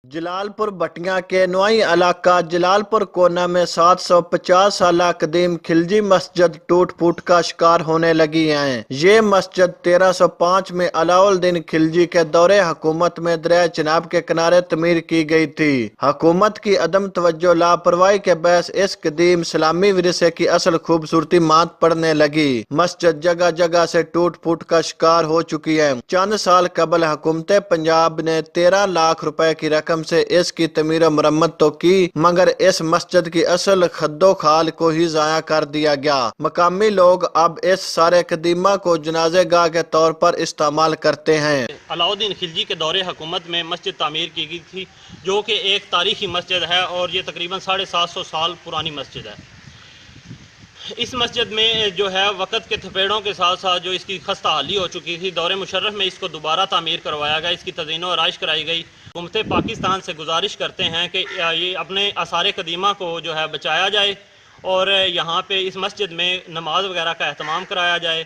जलालपुर बटियां के नुआई इलाका जलालपुर कोना में 750 साल कदीम खिलजी मस्जिद टूट फूट का शिकार होने लगी है। ये मस्जिद 1305 में अलाउद्दीन खिलजी के दौरे हुकूमत में दरिया चिनाब के किनारे तमीर की गई थी। हुकूमत की अदम तवज्जो लापरवाही के बहस इस कदीम इस्लामी विरसे की असल खूबसूरती मात पड़ने लगी। मस्जिद जगह जगह से टूट फूट का शिकार हो चुकी है। चंद साल कबल हुकूमत पंजाब ने 13 लाख रुपए की रकम से इसकी तमीर और मरम्मत तो की, मगर इस मस्जिद की असल खद्दो खाल को ही जाया कर दिया गया। मकामी लोग अब इस सारे कदीमा को जनाजेगाह के तौर पर इस्तेमाल करते हैं। अलाउद्दीन खिलजी के दौरे हुकूमत में मस्जिद तामीर की गई थी, जो कि एक तारीखी मस्जिद है और ये तकरीबन 750 साल पुरानी मस्जिद है। इस मस्जिद में जो है वक़्त के थपेड़ों के साथ साथ जो इसकी खस्ता हाली हो चुकी थी, दौरे मुशर्रफ में इसको दोबारा तामीर करवाया गया, इसकी तज़ीन व आराइश कराई गई। हुकूमत पाकिस्तान से गुजारिश करते हैं कि ये अपने आसार कदीमा को जो है बचाया जाए और यहाँ पे इस मस्जिद में नमाज वगैरह का अहतमाम कराया जाए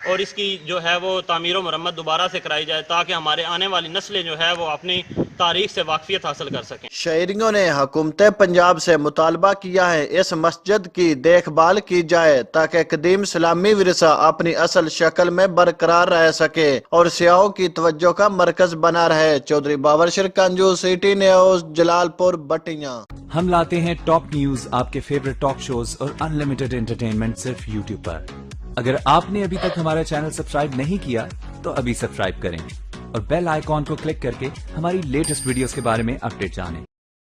और इसकी जो है वो तामीर व मरम्मत दोबारा से कराई जाए, ताकि हमारे आने वाली नस्लें जो है वो अपनी तारीख से वाकफियत हासिल कर सकें। शहरियों ने हुकूमत पंजाब से मुतालबा किया है इस मस्जिद की देखभाल की जाए, ताकि कदीम इस्लामी विरसा अपनी असल शक्ल में बरकरार रह सके और सियाहों की तवज्जो का मरकज बना रहे। Chaudhary बाबरशर कंजू, city news, Jalalpur बटियां। हम लाते हैं टॉप न्यूज, आपके फेवरेट टॉक शोज और अनलिमिटेड एंटरटेनमेंट सिर्फ यूट्यूब पर। अगर आपने अभी तक हमारा चैनल सब्सक्राइब नहीं किया तो अभी सब्सक्राइब करें और बेल आइकॉन को क्लिक करके हमारी लेटेस्ट वीडियोस के बारे में अपडेट जानें।